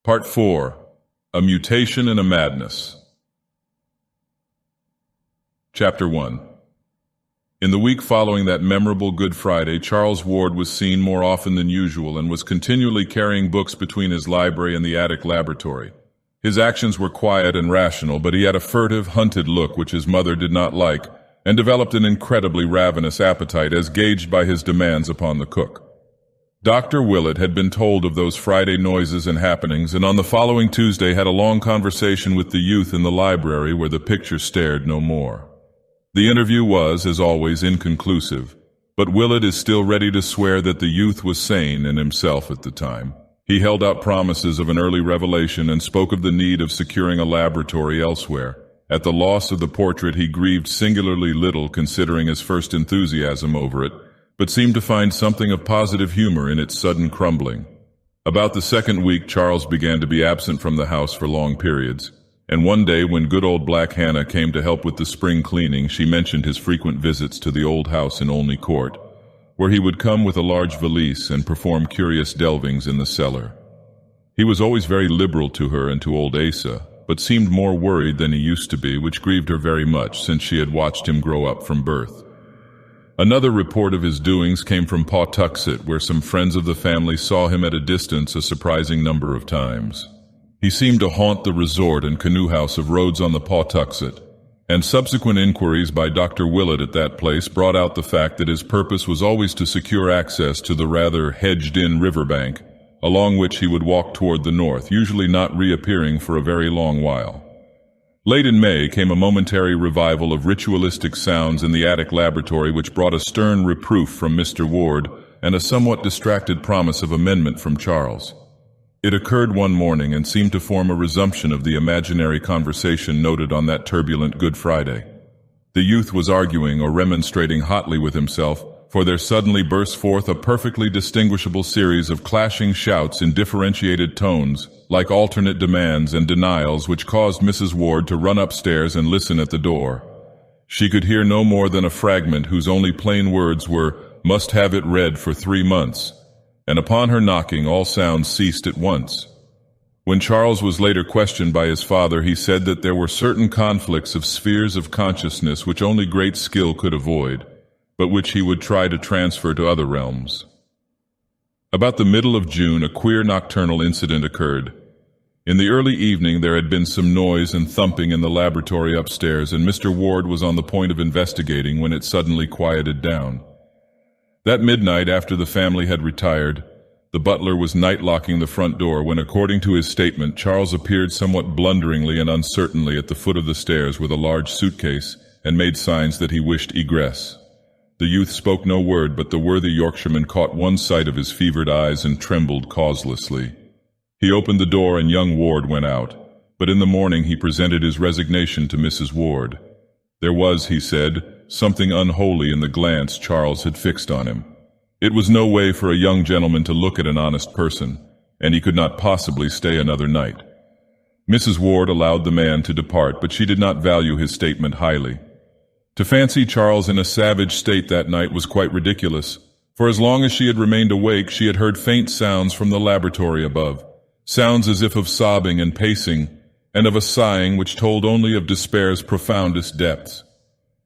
Part 4. A Mutation and a Madness. Chapter 1. In the week following that memorable Good Friday, Charles Ward was seen more often than usual and was continually carrying books between his library and the attic laboratory. His actions were quiet and rational, but he had a furtive, hunted look which his mother did not like, and developed an incredibly ravenous appetite as gauged by his demands upon the cook. Dr. Willett had been told of those Friday noises and happenings, and on the following Tuesday had a long conversation with the youth in the library where the picture stared no more. The interview was, as always, inconclusive, but Willett is still ready to swear that the youth was sane and himself at the time. He held out promises of an early revelation and spoke of the need of securing a laboratory elsewhere. At the loss of the portrait he grieved singularly little considering his first enthusiasm over it, but seemed to find something of positive humor in its sudden crumbling. About the second week Charles began to be absent from the house for long periods, and one day when good old Black Hannah came to help with the spring cleaning, she mentioned his frequent visits to the old house in Olney Court, where he would come with a large valise and perform curious delvings in the cellar. He was always very liberal to her and to old Asa, but seemed more worried than he used to be, which grieved her very much since she had watched him grow up from birth. Another report of his doings came from Pawtuxet, where some friends of the family saw him at a distance a surprising number of times. He seemed to haunt the resort and canoe house of Rhodes on the Pawtuxet, and subsequent inquiries by Dr. Willett at that place brought out the fact that his purpose was always to secure access to the rather hedged-in riverbank, along which he would walk toward the north, usually not reappearing for a very long while. Late in May came a momentary revival of ritualistic sounds in the attic laboratory which brought a stern reproof from Mr. Ward and a somewhat distracted promise of amendment from Charles. It occurred one morning and seemed to form a resumption of the imaginary conversation noted on that turbulent Good Friday. The youth was arguing or remonstrating hotly with himself, for there suddenly burst forth a perfectly distinguishable series of clashing shouts in differentiated tones, like alternate demands and denials, which caused Mrs. Ward to run upstairs and listen at the door. She could hear no more than a fragment whose only plain words were, "Must have it read for 3 months," and upon her knocking all sounds ceased at once. When Charles was later questioned by his father, he said that there were certain conflicts of spheres of consciousness which only great skill could avoid, but which he would try to transfer to other realms. About the middle of June, a queer nocturnal incident occurred. In the early evening there had been some noise and thumping in the laboratory upstairs, and Mr. Ward was on the point of investigating when it suddenly quieted down. That midnight, after the family had retired, the butler was night-locking the front door when, according to his statement, Charles appeared somewhat blunderingly and uncertainly at the foot of the stairs with a large suitcase and made signs that he wished egress. The youth spoke no word, but the worthy Yorkshireman caught one sight of his fevered eyes and trembled causelessly. He opened the door and young Ward went out, but in the morning he presented his resignation to Mrs. Ward. There was, he said, something unholy in the glance Charles had fixed on him. It was no way for a young gentleman to look at an honest person, and he could not possibly stay another night. Mrs. Ward allowed the man to depart, but she did not value his statement highly. To fancy Charles in a savage state that night was quite ridiculous, for as long as she had remained awake she had heard faint sounds from the laboratory above, sounds as if of sobbing and pacing, and of a sighing which told only of despair's profoundest depths.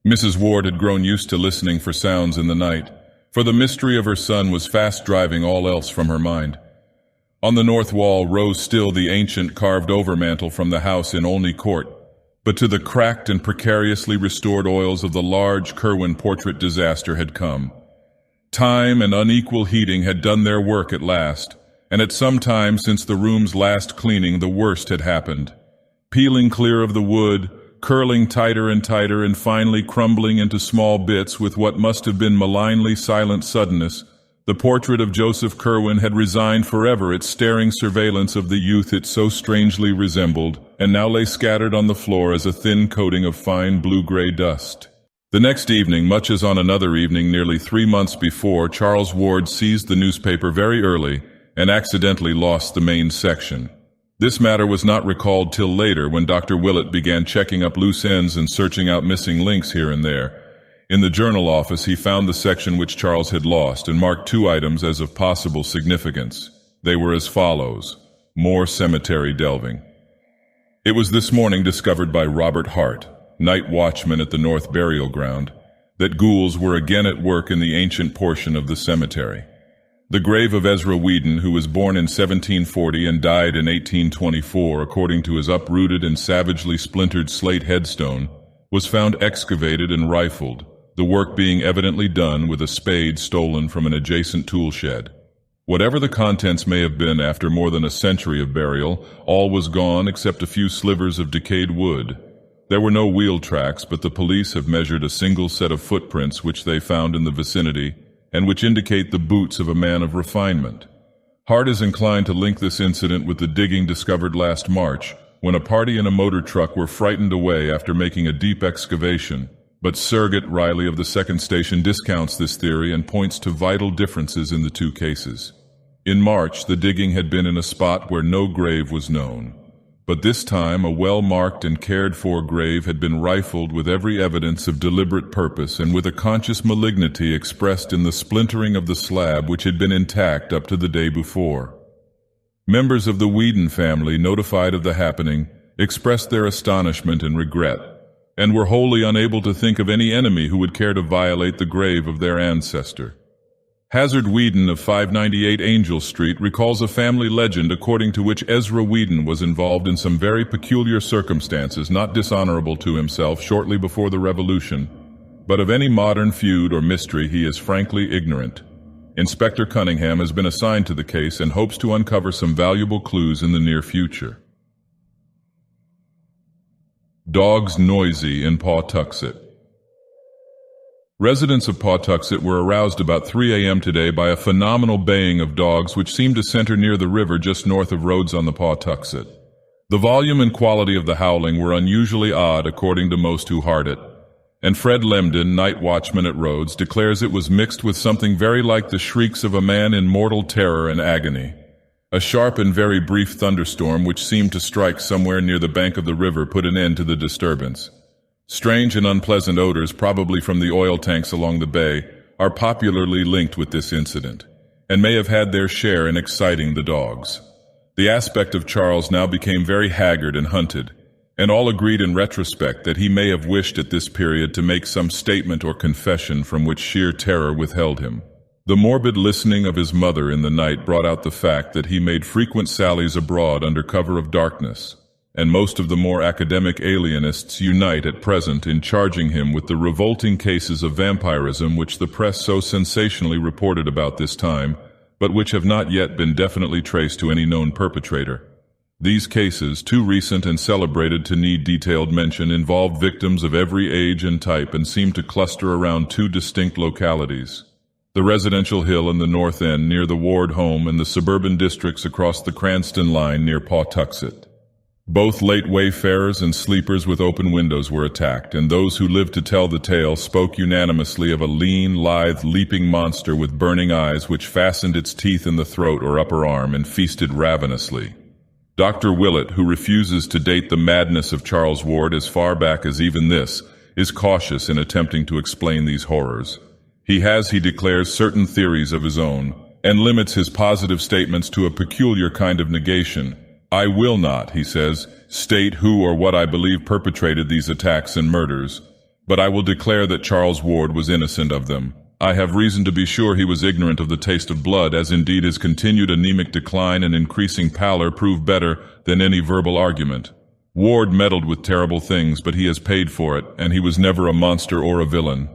Mrs. Ward had grown used to listening for sounds in the night, for the mystery of her son was fast driving all else from her mind. On the north wall rose still the ancient carved overmantel from the house in Olney Court, but to the cracked and precariously restored oils of the large Curwen portrait disaster had come. Time and unequal heating had done their work at last, and at some time since the room's last cleaning the worst had happened. Peeling clear of the wood, curling tighter and tighter, and finally crumbling into small bits with what must have been malignly silent suddenness, the portrait of Joseph Curwen had resigned forever its staring surveillance of the youth it so strangely resembled, and now lay scattered on the floor as a thin coating of fine blue-gray dust. The next evening, much as on another evening nearly 3 months before, Charles Ward seized the newspaper very early and accidentally lost the main section. This matter was not recalled till later, when Dr. Willett began checking up loose ends and searching out missing links here and there. In the journal office he found the section which Charles had lost and marked 2 items as of possible significance. They were as follows. More cemetery delving. It was this morning discovered by Robert Hart, night watchman at the North Burial Ground, that ghouls were again at work in the ancient portion of the cemetery. The grave of Ezra Whedon, who was born in 1740 and died in 1824 according to his uprooted and savagely splintered slate headstone, was found excavated and rifled, the work being evidently done with a spade stolen from an adjacent tool shed. Whatever the contents may have been after more than a century of burial, all was gone except a few slivers of decayed wood. There were no wheel tracks, but the police have measured a single set of footprints which they found in the vicinity, and which indicate the boots of a man of refinement. Hart is inclined to link this incident with the digging discovered last March, when a party in a motor truck were frightened away after making a deep excavation, but Surrogate Riley of the second station discounts this theory and points to vital differences in the two cases. In March, the digging had been in a spot where no grave was known. But this time, a well-marked and cared-for grave had been rifled with every evidence of deliberate purpose and with a conscious malignity expressed in the splintering of the slab which had been intact up to the day before. Members of the Whedon family, notified of the happening, expressed their astonishment and regret, and were wholly unable to think of any enemy who would care to violate the grave of their ancestor. Hazard Whedon of 598 Angel Street recalls a family legend according to which Ezra Whedon was involved in some very peculiar circumstances not dishonorable to himself shortly before the Revolution, but of any modern feud or mystery he is frankly ignorant. Inspector Cunningham has been assigned to the case and hopes to uncover some valuable clues in the near future. Dogs noisy in Pawtuxet. Residents of Pawtuxet were aroused about 3 a.m. today by a phenomenal baying of dogs which seemed to center near the river just north of Rhodes on the Pawtuxet. The volume and quality of the howling were unusually odd according to most who heard it, and Fred Lemden, night watchman at Rhodes, declares it was mixed with something very like the shrieks of a man in mortal terror and agony. A sharp and very brief thunderstorm which seemed to strike somewhere near the bank of the river put an end to the disturbance. Strange and unpleasant odors, probably from the oil tanks along the bay, are popularly linked with this incident, and may have had their share in exciting the dogs. The aspect of Charles now became very haggard and hunted, and all agreed in retrospect that he may have wished at this period to make some statement or confession from which sheer terror withheld him. The morbid listening of his mother in the night brought out the fact that he made frequent sallies abroad under cover of darkness, and most of the more academic alienists unite at present in charging him with the revolting cases of vampirism which the press so sensationally reported about this time, but which have not yet been definitely traced to any known perpetrator. These cases, too recent and celebrated to need detailed mention, involved victims of every age and type and seem to cluster around two distinct localities: the residential hill in the North End near the Ward home and the suburban districts across the Cranston line near Pawtuxet. Both late wayfarers and sleepers with open windows were attacked, and those who lived to tell the tale spoke unanimously of a lean, lithe, leaping monster with burning eyes which fastened its teeth in the throat or upper arm and feasted ravenously. Dr. Willett, who refuses to date the madness of Charles Ward as far back as even this, is cautious in attempting to explain these horrors. He declares, certain theories of his own, and limits his positive statements to a peculiar kind of negation. I will not, he says, state who or what I believe perpetrated these attacks and murders, but I will declare that Charles Ward was innocent of them. I have reason to be sure he was ignorant of the taste of blood, as indeed his continued anemic decline and increasing pallor prove better than any verbal argument. Ward meddled with terrible things, but he has paid for it, and he was never a monster or a villain.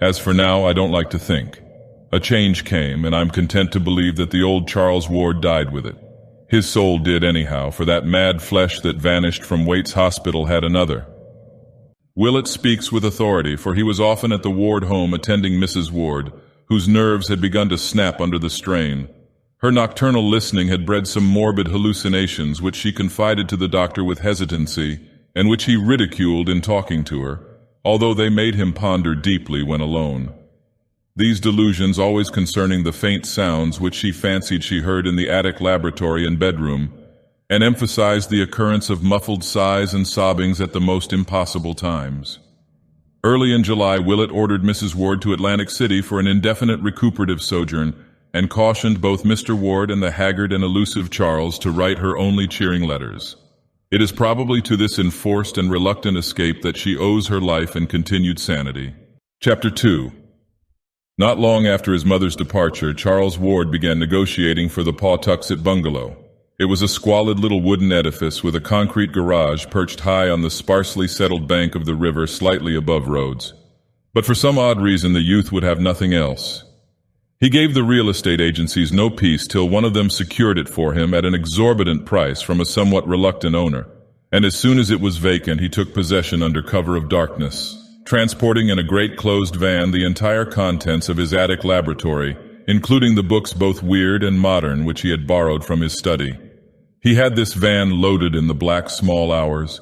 As for now, I don't like to think. A change came, and I'm content to believe that the old Charles Ward died with it. His soul did anyhow, for that mad flesh that vanished from Waite's Hospital had another. Willett speaks with authority, for he was often at the Ward home attending Mrs. Ward, whose nerves had begun to snap under the strain. Her nocturnal listening had bred some morbid hallucinations which she confided to the doctor with hesitancy, and which he ridiculed in talking to her, although they made him ponder deeply when alone. These delusions, always concerning the faint sounds which she fancied she heard in the attic laboratory and bedroom, and emphasized the occurrence of muffled sighs and sobbings at the most impossible times. Early in July, Willett ordered Mrs. Ward to Atlantic City for an indefinite recuperative sojourn, and cautioned both Mr. Ward and the haggard and elusive Charles to write her only cheering letters. It is probably to this enforced and reluctant escape that she owes her life and continued sanity. Chapter 2. Not long after his mother's departure, Charles Ward began negotiating for the Pawtuxet bungalow. It was a squalid little wooden edifice with a concrete garage perched high on the sparsely settled bank of the river slightly above Rhodes. But for some odd reason the youth would have nothing else. He gave the real estate agencies no peace till one of them secured it for him at an exorbitant price from a somewhat reluctant owner, and as soon as it was vacant he took possession under cover of darkness, transporting in a great closed van the entire contents of his attic laboratory, including the books both weird and modern which he had borrowed from his study. He had this van loaded in the black small hours,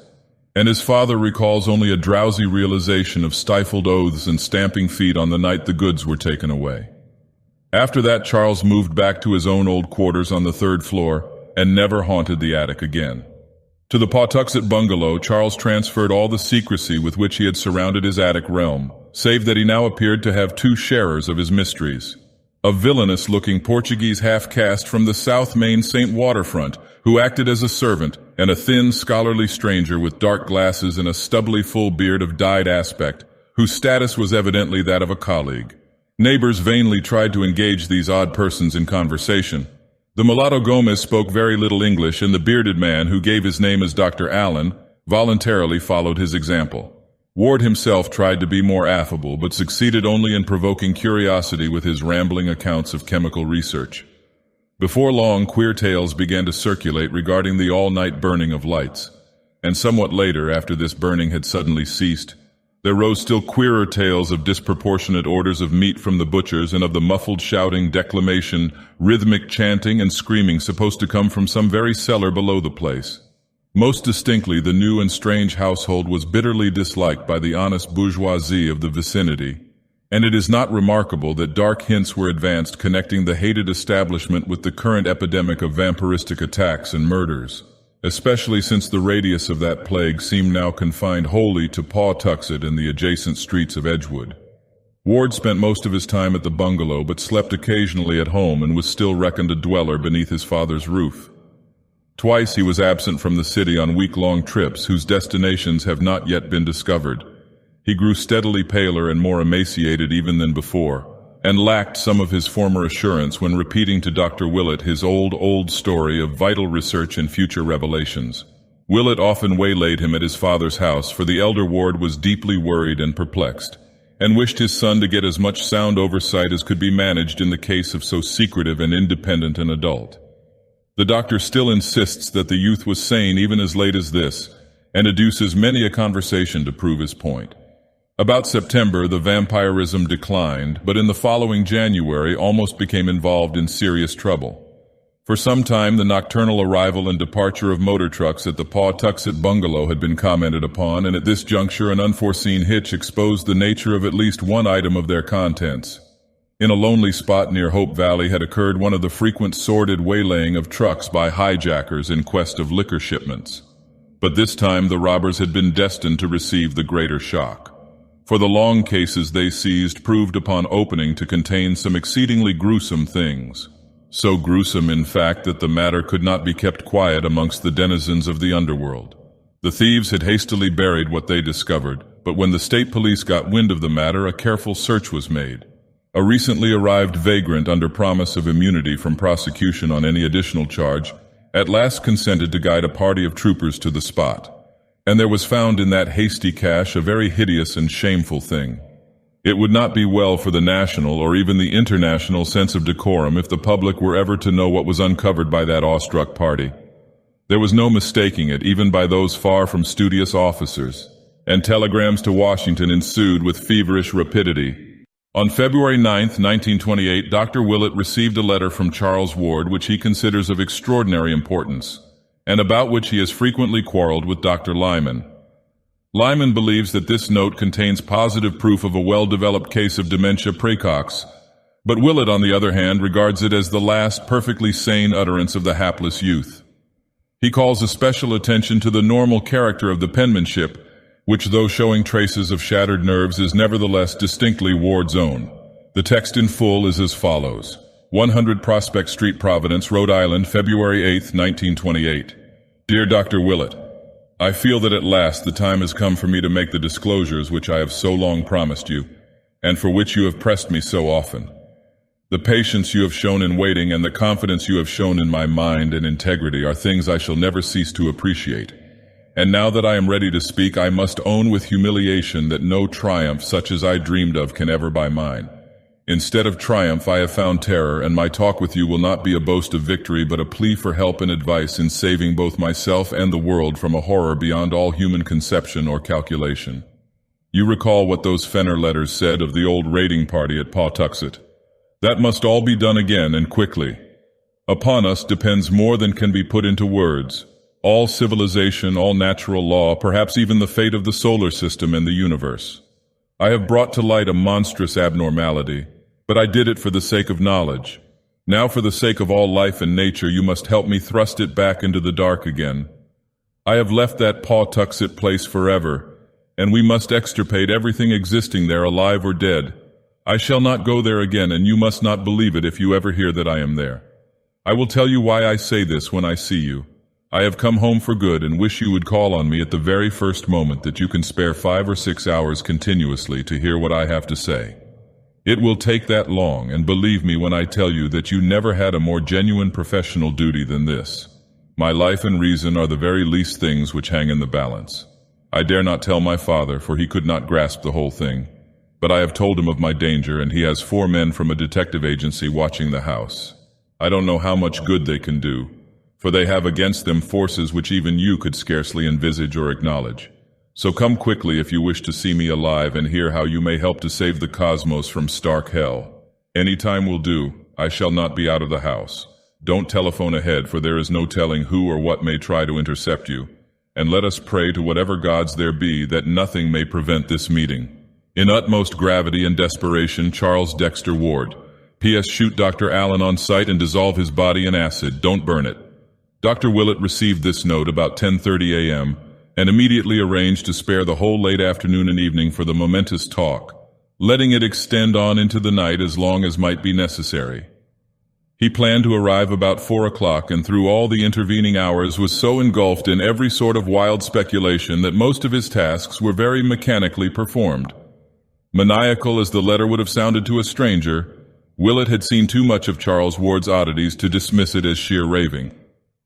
and his father recalls only a drowsy realization of stifled oaths and stamping feet on the night the goods were taken away. After that, Charles moved back to his own old quarters on the 3rd floor and never haunted the attic again. To the Pawtuxet bungalow, Charles transferred all the secrecy with which he had surrounded his attic realm, save that he now appeared to have 2 sharers of his mysteries. A villainous-looking Portuguese half-caste from the South Main St. waterfront, who acted as a servant, and a thin, scholarly stranger with dark glasses and a stubbly full beard of dyed aspect, whose status was evidently that of a colleague. Neighbors vainly tried to engage these odd persons in conversation. The mulatto Gomez spoke very little English, and the bearded man, who gave his name as Dr. Allen, voluntarily followed his example. Ward himself tried to be more affable, but succeeded only in provoking curiosity with his rambling accounts of chemical research. Before long, queer tales began to circulate regarding the all-night burning of lights, and somewhat later, after this burning had suddenly ceased, there rose still queerer tales of disproportionate orders of meat from the butchers and of the muffled shouting, declamation, rhythmic chanting and screaming supposed to come from some very cellar below the place. Most distinctly, the new and strange household was bitterly disliked by the honest bourgeoisie of the vicinity, and it is not remarkable that dark hints were advanced connecting the hated establishment with the current epidemic of vampiristic attacks and murders, especially since the radius of that plague seemed now confined wholly to Pawtuxet and the adjacent streets of Edgewood. Ward spent most of his time at the bungalow, but slept occasionally at home and was still reckoned a dweller beneath his father's roof. Twice he was absent from the city on week-long trips whose destinations have not yet been discovered. He grew steadily paler and more emaciated even than before, and lacked some of his former assurance when repeating to Dr. Willett his old story of vital research and future revelations. Willett often waylaid him at his father's house, for the elder Ward was deeply worried and perplexed, and wished his son to get as much sound oversight as could be managed in the case of so secretive and independent an adult. The doctor still insists that the youth was sane even as late as this, and adduces many a conversation to prove his point. About September, the vampirism declined, but in the following January almost became involved in serious trouble. For some time, the nocturnal arrival and departure of motor trucks at the Pawtuxet bungalow had been commented upon, and at this juncture an unforeseen hitch exposed the nature of at least one item of their contents. In a lonely spot near Hope Valley had occurred one of the frequent sordid waylaying of trucks by hijackers in quest of liquor shipments. But this time the robbers had been destined to receive the greater shock. For the long cases they seized proved upon opening to contain some exceedingly gruesome things. So gruesome, in fact, that the matter could not be kept quiet amongst the denizens of the underworld. The thieves had hastily buried what they discovered, but when the state police got wind of the matter, a careful search was made. A recently arrived vagrant, under promise of immunity from prosecution on any additional charge, at last consented to guide a party of troopers to the spot. And there was found in that hasty cache a very hideous and shameful thing. It would not be well for the national or even the international sense of decorum if the public were ever to know what was uncovered by that awestruck party. There was no mistaking it, even by those far from studious officers, and telegrams to Washington ensued with feverish rapidity. On February 9, 1928, Dr. Willett received a letter from Charles Ward which he considers of extraordinary importance, and about which he has frequently quarreled with Dr. Lyman. Lyman believes that this note contains positive proof of a well-developed case of dementia praecox, but Willett, on the other hand, regards it as the last perfectly sane utterance of the hapless youth. He calls especial attention to the normal character of the penmanship, which, though showing traces of shattered nerves, is nevertheless distinctly Ward's own. The text in full is as follows. 100 Prospect Street, Providence, Rhode Island, February 8, 1928. Dear Dr. Willett, I feel that at last the time has come for me to make the disclosures which I have so long promised you, and for which you have pressed me so often. The patience you have shown in waiting and the confidence you have shown in my mind and integrity are things I shall never cease to appreciate. And now that I am ready to speak, I must own with humiliation that no triumph such as I dreamed of can ever buy mine. Instead of triumph, I have found terror, and my talk with you will not be a boast of victory, but a plea for help and advice in saving both myself and the world from a horror beyond all human conception or calculation. You recall what those Fenner letters said of the old raiding party at Pawtuxet. That must all be done again, and quickly. Upon us depends more than can be put into words. All civilization, all natural law, perhaps even the fate of the solar system and the universe. I have brought to light a monstrous abnormality, but I did it for the sake of knowledge. Now for the sake of all life and nature, you must help me thrust it back into the dark again. I have left that Pawtuxet place forever, and we must extirpate everything existing there, alive or dead. I shall not go there again, and you must not believe it if you ever hear that I am there. I will tell you why I say this when I see you. I have come home for good and wish you would call on me at the very first moment that you can spare 5 or 6 hours continuously to hear what I have to say. It will take that long, and believe me when I tell you that you never had a more genuine professional duty than this. My life and reason are the very least things which hang in the balance. I dare not tell my father, for he could not grasp the whole thing. But I have told him of my danger, and he has 4 men from a detective agency watching the house. I don't know how much good they can do, for they have against them forces which even you could scarcely envisage or acknowledge. So come quickly if you wish to see me alive and hear how you may help to save the cosmos from stark hell. Any time will do. I shall not be out of the house. Don't telephone ahead, for there is no telling who or what may try to intercept you. And let us pray to whatever gods there be that nothing may prevent this meeting. In utmost gravity and desperation, Charles Dexter Ward. P.S. Shoot Dr. Allen on sight and dissolve his body in acid. Don't burn it. Dr. Willett received this note about 10:30 a.m. and immediately arranged to spare the whole late afternoon and evening for the momentous talk, letting it extend on into the night as long as might be necessary. He planned to arrive about 4 o'clock, and through all the intervening hours was so engulfed in every sort of wild speculation that most of his tasks were very mechanically performed. Maniacal as the letter would have sounded to a stranger, Willett had seen too much of Charles Ward's oddities to dismiss it as sheer raving.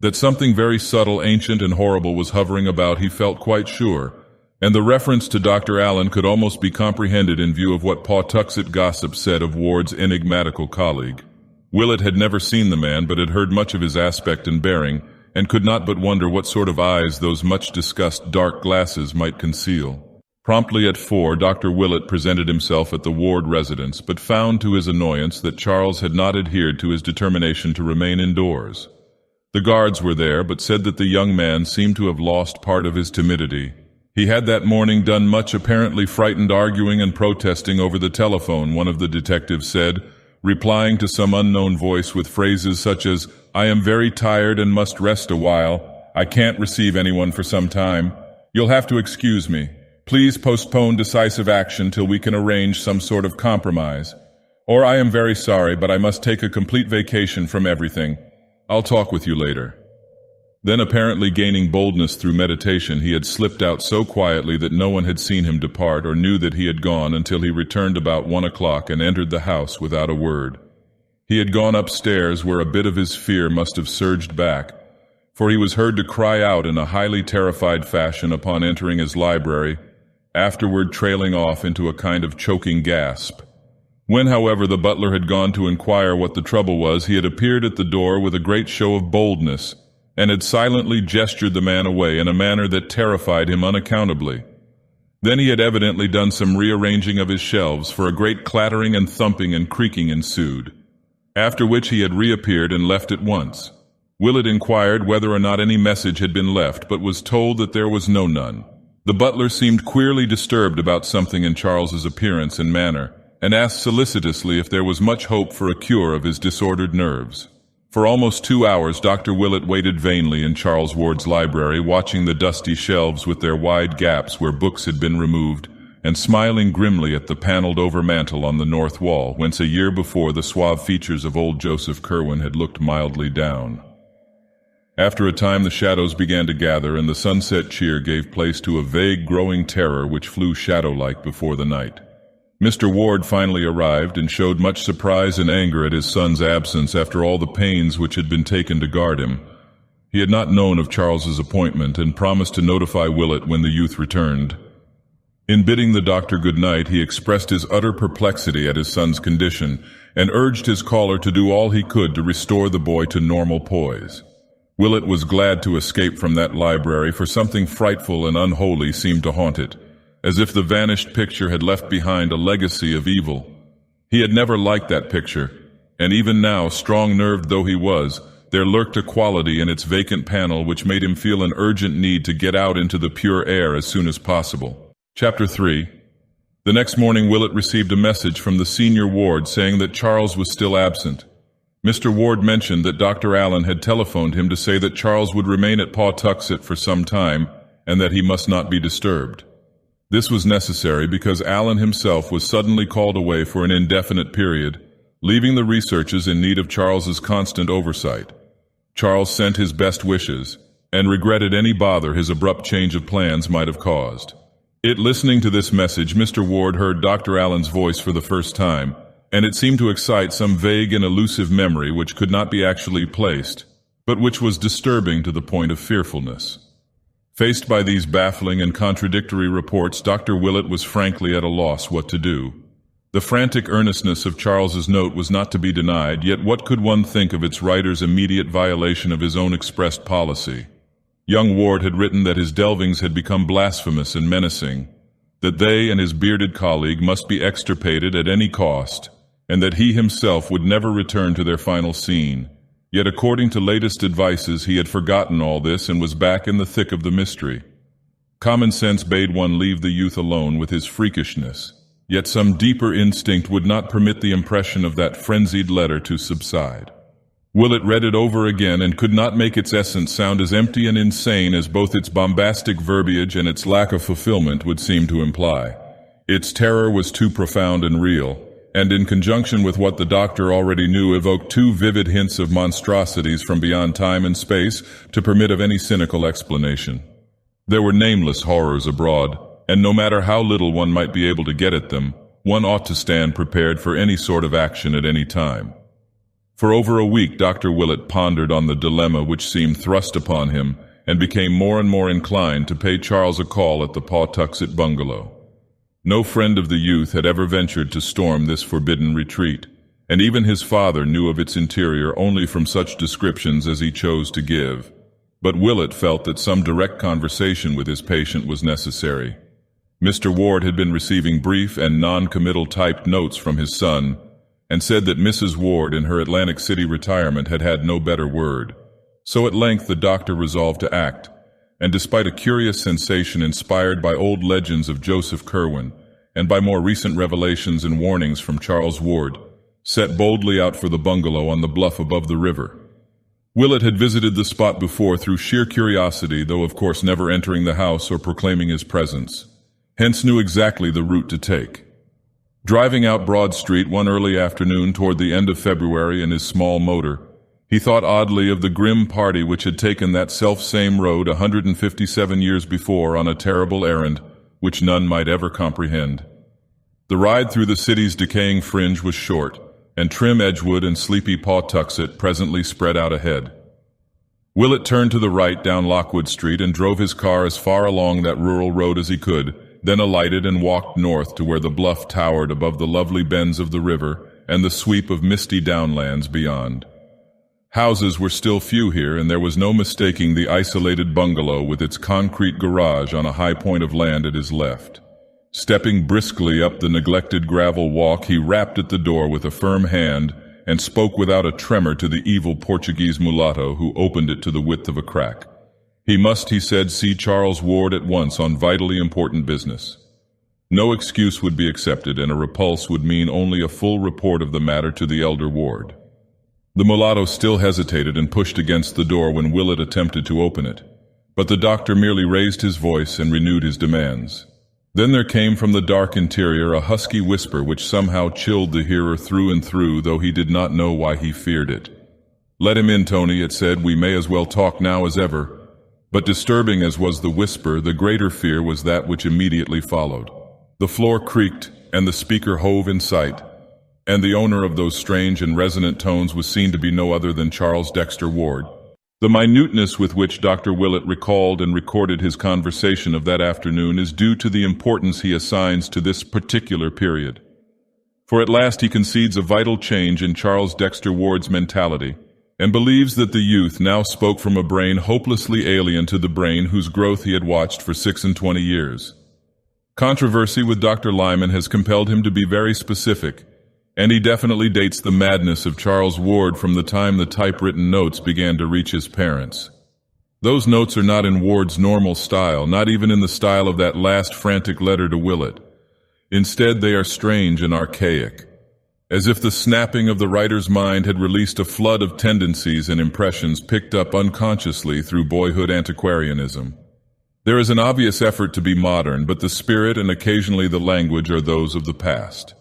That something very subtle, ancient, and horrible was hovering about he felt quite sure, and the reference to Dr. Allen could almost be comprehended in view of what Pawtuxet gossip said of Ward's enigmatical colleague. Willett had never seen the man, but had heard much of his aspect and bearing, and could not but wonder what sort of eyes those much-discussed dark glasses might conceal. Promptly at 4, Dr. Willett presented himself at the Ward residence, but found to his annoyance that Charles had not adhered to his determination to remain indoors. The guards were there, but said that the young man seemed to have lost part of his timidity. He had that morning done much apparently frightened arguing and protesting over the telephone, one of the detectives said, replying to some unknown voice with phrases such as, "I am very tired and must rest a while. I can't receive anyone for some time. You'll have to excuse me. Please postpone decisive action till we can arrange some sort of compromise. Or I am very sorry, but I must take a complete vacation from everything. I'll talk with you later." Then, apparently gaining boldness through meditation, he had slipped out so quietly that no one had seen him depart or knew that he had gone until he returned about 1 o'clock and entered the house without a word. He had gone upstairs, where a bit of his fear must have surged back, for he was heard to cry out in a highly terrified fashion upon entering his library, afterward trailing off into a kind of choking gasp. When, however, the butler had gone to inquire what the trouble was, he had appeared at the door with a great show of boldness, and had silently gestured the man away in a manner that terrified him unaccountably. Then he had evidently done some rearranging of his shelves, for a great clattering and thumping and creaking ensued, after which he had reappeared and left at once. Willett inquired whether or not any message had been left, but was told that there was none. The butler seemed queerly disturbed about something in Charles's appearance and manner, and asked solicitously if there was much hope for a cure of his disordered nerves. For almost 2 hours Dr. Willett waited vainly in Charles Ward's library, watching the dusty shelves with their wide gaps where books had been removed, and smiling grimly at the paneled overmantel on the north wall, whence a year before the suave features of old Joseph Curwen had looked mildly down. After a time the shadows began to gather, and the sunset cheer gave place to a vague growing terror which flew shadow-like before the night. Mr. Ward finally arrived and showed much surprise and anger at his son's absence after all the pains which had been taken to guard him. He had not known of Charles's appointment and promised to notify Willett when the youth returned. In bidding the doctor good night, he expressed his utter perplexity at his son's condition and urged his caller to do all he could to restore the boy to normal poise. Willett was glad to escape from that library, for something frightful and unholy seemed to haunt it, as if the vanished picture had left behind a legacy of evil. He had never liked that picture, and even now, strong-nerved though he was, there lurked a quality in its vacant panel which made him feel an urgent need to get out into the pure air as soon as possible. Chapter 3. The next morning Willett received a message from the senior ward saying that Charles was still absent. Mr. Ward mentioned that Dr. Allen had telephoned him to say that Charles would remain at Pawtuxet for some time and that he must not be disturbed. This was necessary because Allen himself was suddenly called away for an indefinite period, leaving the researches in need of Charles's constant oversight. Charles sent his best wishes and regretted any bother his abrupt change of plans might have caused. Listening to this message, Mr. Ward heard Dr. Allen's voice for the first time, and it seemed to excite some vague and elusive memory which could not be actually placed, but which was disturbing to the point of fearfulness. Faced by these baffling and contradictory reports, Dr. Willett was frankly at a loss what to do. The frantic earnestness of Charles's note was not to be denied, yet what could one think of its writer's immediate violation of his own expressed policy? Young Ward had written that his delvings had become blasphemous and menacing, that they and his bearded colleague must be extirpated at any cost, and that he himself would never return to their final scene. Yet according to latest advices he had forgotten all this and was back in the thick of the mystery. Common sense bade one leave the youth alone with his freakishness, yet some deeper instinct would not permit the impression of that frenzied letter to subside. Willett read it over again and could not make its essence sound as empty and insane as both its bombastic verbiage and its lack of fulfillment would seem to imply. Its terror was too profound and real, and in conjunction with what the doctor already knew evoked too vivid hints of monstrosities from beyond time and space to permit of any cynical explanation. There were nameless horrors abroad, and no matter how little one might be able to get at them, one ought to stand prepared for any sort of action at any time. For over a week Dr. Willett pondered on the dilemma which seemed thrust upon him, and became more and more inclined to pay Charles a call at the Pawtuxet bungalow. No friend of the youth had ever ventured to storm this forbidden retreat, and even his father knew of its interior only from such descriptions as he chose to give. But Willett felt that some direct conversation with his patient was necessary. Mr. Ward had been receiving brief and non-committal typed notes from his son, and said that Mrs. Ward in her Atlantic City retirement had had no better word. So at length the doctor resolved to act, and despite a curious sensation inspired by old legends of Joseph Curwen, and by more recent revelations and warnings from Charles Ward, set boldly out for the bungalow on the bluff above the river. Willett had visited the spot before through sheer curiosity, though of course never entering the house or proclaiming his presence, hence knew exactly the route to take. Driving out Broad Street one early afternoon toward the end of February in his small motor, he thought oddly of the grim party which had taken that self-same road 157 years before on a terrible errand which none might ever comprehend. The ride through the city's decaying fringe was short, and trim Edgewood and sleepy Pawtuxet presently spread out ahead. Willett turned to the right down Lockwood Street and drove his car as far along that rural road as he could, then alighted and walked north to where the bluff towered above the lovely bends of the river and the sweep of misty downlands beyond. Houses were still few here, and there was no mistaking the isolated bungalow with its concrete garage on a high point of land at his left. Stepping briskly up the neglected gravel walk, he rapped at the door with a firm hand and spoke without a tremor to the evil Portuguese mulatto who opened it to the width of a crack. He must, he said, see Charles Ward at once on vitally important business. No excuse would be accepted, and a repulse would mean only a full report of the matter to the elder Ward. The mulatto still hesitated and pushed against the door when Willett attempted to open it, but the doctor merely raised his voice and renewed his demands. Then there came from the dark interior a husky whisper which somehow chilled the hearer through and through, though he did not know why he feared it. "Let him in, Tony," it said. "We may as well talk now as ever." But disturbing as was the whisper, the greater fear was that which immediately followed. The floor creaked, and the speaker hove in sight, and the owner of those strange and resonant tones was seen to be no other than Charles Dexter Ward. The minuteness with which Dr. Willett recalled and recorded his conversation of that afternoon is due to the importance he assigns to this particular period. For at last he concedes a vital change in Charles Dexter Ward's mentality, and believes that the youth now spoke from a brain hopelessly alien to the brain whose growth he had watched for 26 years. Controversy with Dr. Lyman has compelled him to be very specific, and he definitely dates the madness of Charles Ward from the time the typewritten notes began to reach his parents. Those notes are not in Ward's normal style, not even in the style of that last frantic letter to Willett. Instead, they are strange and archaic, as if the snapping of the writer's mind had released a flood of tendencies and impressions picked up unconsciously through boyhood antiquarianism. There is an obvious effort to be modern, but the spirit and occasionally the language are those of the past.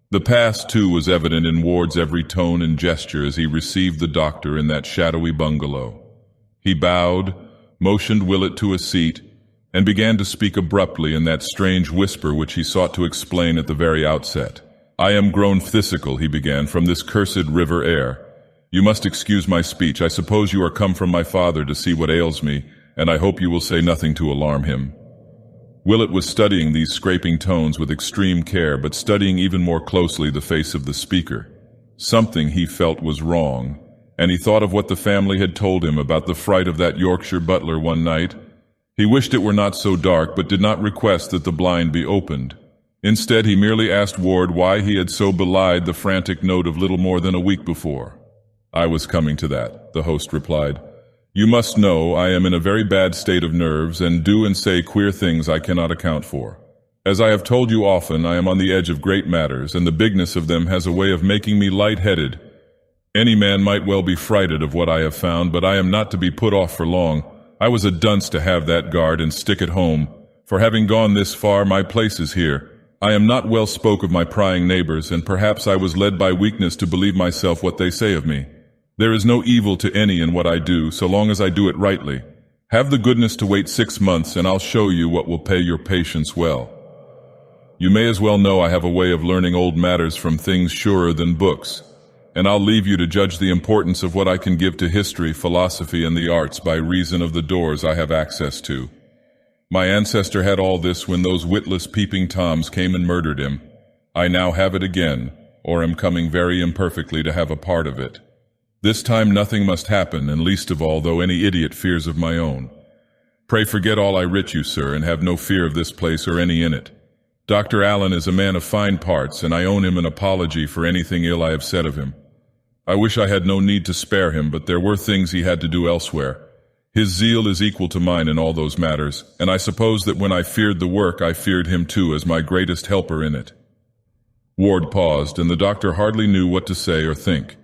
The past, too, was evident in Ward's every tone and gesture as he received the doctor in that shadowy bungalow. He bowed, motioned Willett to a seat, and began to speak abruptly in that strange whisper which he sought to explain at the very outset. "I am grown phthisical," he began, "from this cursed river air. You must excuse my speech. I suppose you are come from my father to see what ails me, and I hope you will say nothing to alarm him." Willett was studying these scraping tones with extreme care, but studying even more closely the face of the speaker. Something, he felt, was wrong, and he thought of what the family had told him about the fright of that Yorkshire butler one night. He wished it were not so dark, but did not request that the blind be opened. Instead, he merely asked Ward why he had so belied the frantic note of little more than a week before. "I was coming to that," the host replied. "You must know I am in a very bad state of nerves and do and say queer things I cannot account for. As I have told you often, I am on the edge of great matters, and the bigness of them has a way of making me light-headed. Any man might well be frighted of what I have found, but I am not to be put off for long. I was a dunce to have that guard and stick at home, for having gone this far, my place is here. I am not well spoke of my prying neighbors, and perhaps I was led by weakness to believe myself what they say of me. There is no evil to any in what I do, so long as I do it rightly. Have the goodness to wait 6 months, and I'll show you what will pay your patience well. You may as well know I have a way of learning old matters from things surer than books, and I'll leave you to judge the importance of what I can give to history, philosophy, and the arts by reason of the doors I have access to. My ancestor had all this when those witless peeping toms came and murdered him. I now have it again, or am coming very imperfectly to have a part of it. This time nothing must happen, and least of all, though any idiot fears of my own. Pray forget all I writ you, sir, and have no fear of this place or any in it. Dr. Allen is a man of fine parts, and I owe him an apology for anything ill I have said of him. I wish I had no need to spare him, but there were things he had to do elsewhere. His zeal is equal to mine in all those matters, and I suppose that when I feared the work, I feared him too as my greatest helper in it." Ward paused, and the doctor hardly knew what to say or think.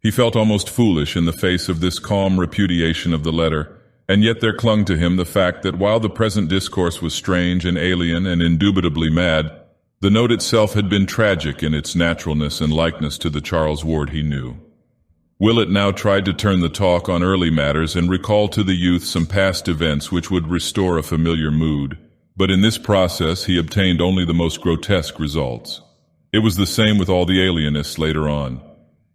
He felt almost foolish in the face of this calm repudiation of the letter, and yet there clung to him the fact that while the present discourse was strange and alien and indubitably mad, the note itself had been tragic in its naturalness and likeness to the Charles Ward he knew. Willett now tried to turn the talk on early matters and recall to the youth some past events which would restore a familiar mood, but in this process he obtained only the most grotesque results. It was the same with all the alienists later on.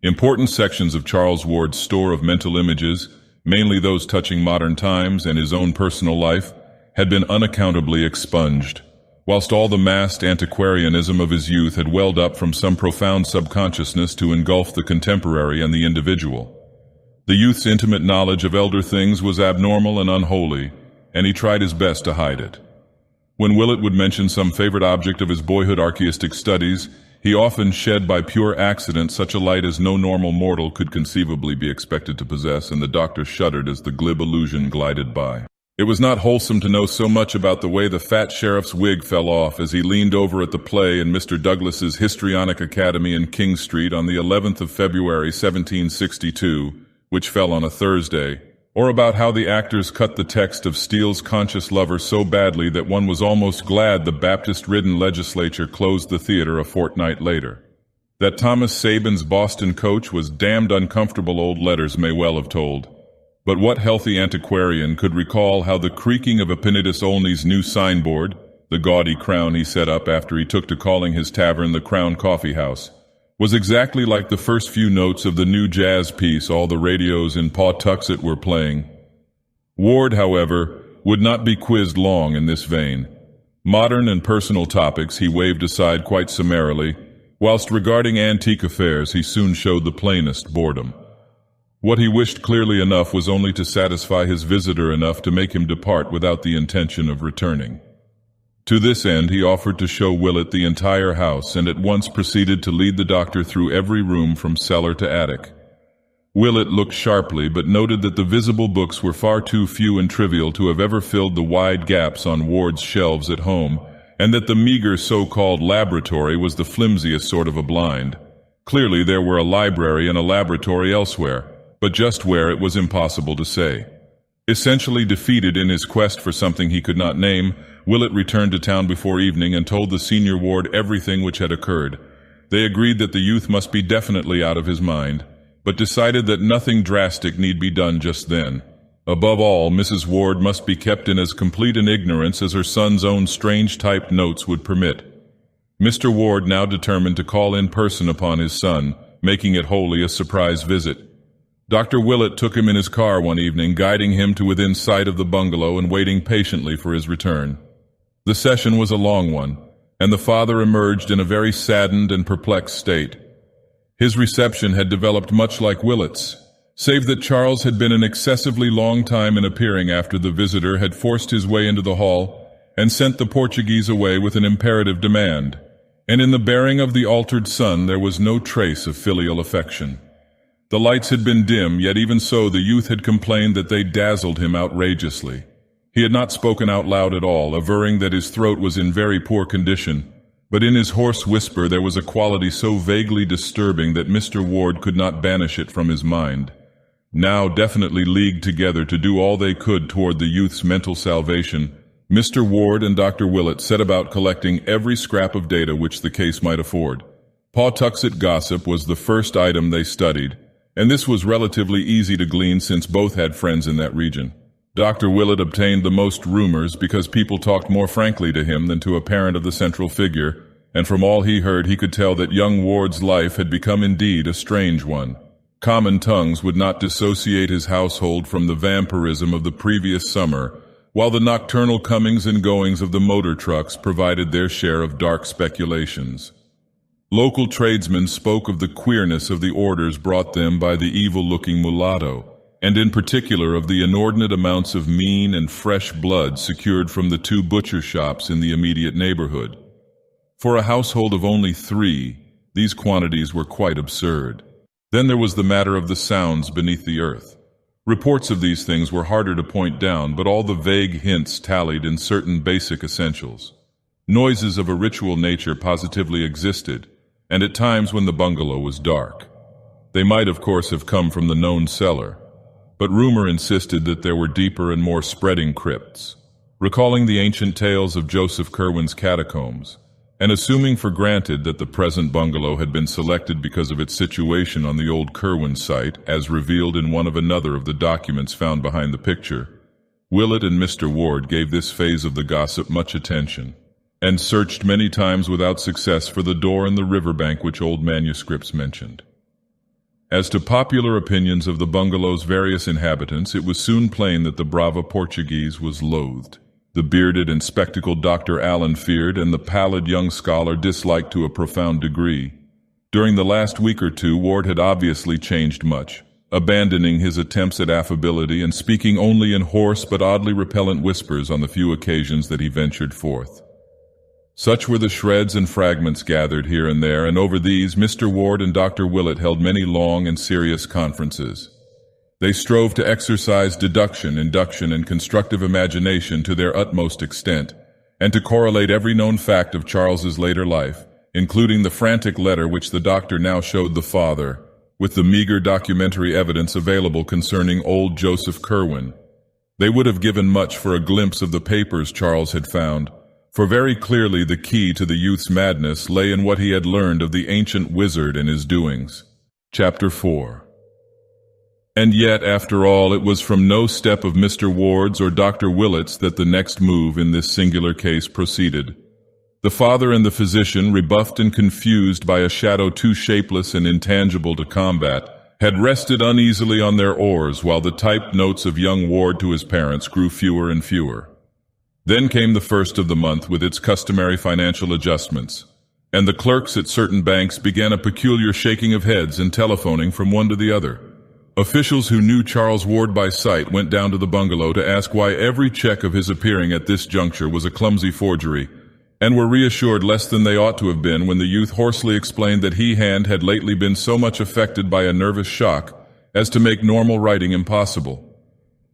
Important sections of Charles Ward's store of mental images, mainly those touching modern times and his own personal life, had been unaccountably expunged, whilst all the massed antiquarianism of his youth had welled up from some profound subconsciousness to engulf the contemporary and the individual. The youth's intimate knowledge of elder things was abnormal and unholy, and he tried his best to hide it. When Willett would mention some favorite object of his boyhood archaistic studies, he often shed by pure accident such a light as no normal mortal could conceivably be expected to possess, and the doctor shuddered as the glib allusion glided by. It was not wholesome to know so much about the way the fat sheriff's wig fell off as he leaned over at the play in Mr. Douglas's Histrionic Academy in King Street on the 11th of February 1762, which fell on a Thursday, or about how the actors cut the text of Steele's Conscious Lover so badly that one was almost glad the Baptist-ridden legislature closed the theater a fortnight later. That Thomas Sabin's Boston coach was damned uncomfortable old letters may well have told. But what healthy antiquarian could recall how the creaking of Epaenetus Olney's new signboard, the gaudy crown he set up after he took to calling his tavern the Crown Coffee House, was exactly like the first few notes of the new jazz piece all the radios in Pawtuxet were playing? Ward, however, would not be quizzed long in this vein. Modern and personal topics he waved aside quite summarily, whilst regarding antique affairs he soon showed the plainest boredom. What he wished clearly enough was only to satisfy his visitor enough to make him depart without the intention of returning. To this end he offered to show Willett the entire house, and at once proceeded to lead the doctor through every room from cellar to attic. Willett looked sharply, but noted that the visible books were far too few and trivial to have ever filled the wide gaps on Ward's shelves at home, and that the meager so-called laboratory was the flimsiest sort of a blind. Clearly there were a library and a laboratory elsewhere, but just where it was impossible to say. Essentially defeated in his quest for something he could not name, Willett returned to town before evening and told the senior ward everything which had occurred. They agreed that the youth must be definitely out of his mind, but decided that nothing drastic need be done just then. Above all, Mrs. Ward must be kept in as complete an ignorance as her son's own strange typed notes would permit. Mr. Ward now determined to call in person upon his son, making it wholly a surprise visit. Dr. Willett took him in his car one evening, guiding him to within sight of the bungalow and waiting patiently for his return. The session was a long one, and the father emerged in a very saddened and perplexed state. His reception had developed much like Willett's, save that Charles had been an excessively long time in appearing after the visitor had forced his way into the hall and sent the Portuguese away with an imperative demand, and in the bearing of the altered son there was no trace of filial affection. The lights had been dim, yet even so the youth had complained that they dazzled him outrageously. He had not spoken out loud at all, averring that his throat was in very poor condition, but in his hoarse whisper there was a quality so vaguely disturbing that Mr. Ward could not banish it from his mind. Now definitely leagued together to do all they could toward the youth's mental salvation, Mr. Ward and Dr. Willett set about collecting every scrap of data which the case might afford. Pawtuxet gossip was the first item they studied, and this was relatively easy to glean since both had friends in that region. Dr. Willett obtained the most rumors because people talked more frankly to him than to a parent of the central figure, and from all he heard he could tell that young Ward's life had become indeed a strange one. Common tongues would not dissociate his household from the vampirism of the previous summer, while the nocturnal comings and goings of the motor trucks provided their share of dark speculations. Local tradesmen spoke of the queerness of the orders brought them by the evil-looking mulatto, and in particular of the inordinate amounts of mean and fresh blood secured from the 2 butcher shops in the immediate neighborhood. For a household of only 3, these quantities were quite absurd. Then there was the matter of the sounds beneath the earth. Reports of these things were harder to point down, but all the vague hints tallied in certain basic essentials. Noises of a ritual nature positively existed, and at times when the bungalow was dark. They might, of course, have come from the known cellar, but rumor insisted that there were deeper and more spreading crypts. Recalling the ancient tales of Joseph Curwen's catacombs, and assuming for granted that the present bungalow had been selected because of its situation on the old Curwen site, as revealed in one of another of the documents found behind the picture, Willett and Mr. Ward gave this phase of the gossip much attention, and searched many times without success for the door in the riverbank which old manuscripts mentioned. As to popular opinions of the bungalow's various inhabitants, it was soon plain that the brava Portuguese was loathed. The bearded and spectacled Dr. Allen feared, and the pallid young scholar disliked to a profound degree. During the last week or 2, Ward had obviously changed much, abandoning his attempts at affability and speaking only in hoarse but oddly repellent whispers on the few occasions that he ventured forth. Such were the shreds and fragments gathered here and there, and over these Mr. Ward and Dr. Willett held many long and serious conferences. They strove to exercise deduction, induction, and constructive imagination to their utmost extent, and to correlate every known fact of Charles's later life, including the frantic letter which the doctor now showed the father, with the meager documentary evidence available concerning old Joseph Curwen. They would have given much for a glimpse of the papers Charles had found, for very clearly the key to the youth's madness lay in what he had learned of the ancient wizard and his doings. Chapter 4. And yet, after all, it was from no step of Mr. Ward's or Dr. Willett's that the next move in this singular case proceeded. The father and the physician, rebuffed and confused by a shadow too shapeless and intangible to combat, had rested uneasily on their oars while the typed notes of young Ward to his parents grew fewer and fewer. Then came the first of the month with its customary financial adjustments, and the clerks at certain banks began a peculiar shaking of heads and telephoning from one to the other. Officials who knew Charles Ward by sight went down to the bungalow to ask why every check of his appearing at this juncture was a clumsy forgery, and were reassured less than they ought to have been when the youth hoarsely explained that he had lately been so much affected by a nervous shock as to make normal writing impossible.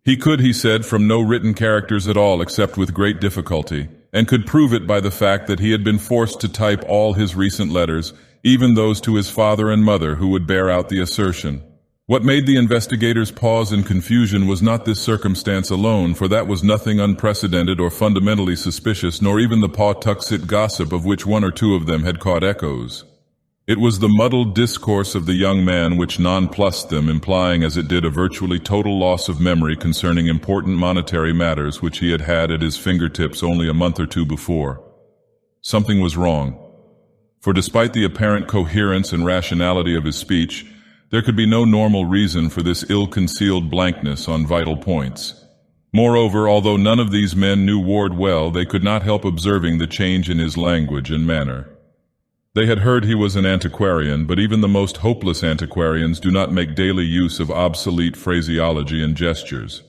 He could, he said, from no written characters at all except with great difficulty, and could prove it by the fact that he had been forced to type all his recent letters, even those to his father and mother, who would bear out the assertion. What made the investigators pause in confusion was not this circumstance alone, for that was nothing unprecedented or fundamentally suspicious, nor even the Pawtuxet gossip of which one or two of them had caught echoes. It was the muddled discourse of the young man which nonplussed them, implying as it did a virtually total loss of memory concerning important monetary matters which he had had at his fingertips only a month or two before. Something was wrong, for despite the apparent coherence and rationality of his speech, there could be no normal reason for this ill-concealed blankness on vital points. Moreover, although none of these men knew Ward well, they could not help observing the change in his language and manner. They had heard he was an antiquarian, but even the most hopeless antiquarians do not make daily use of obsolete phraseology and gestures.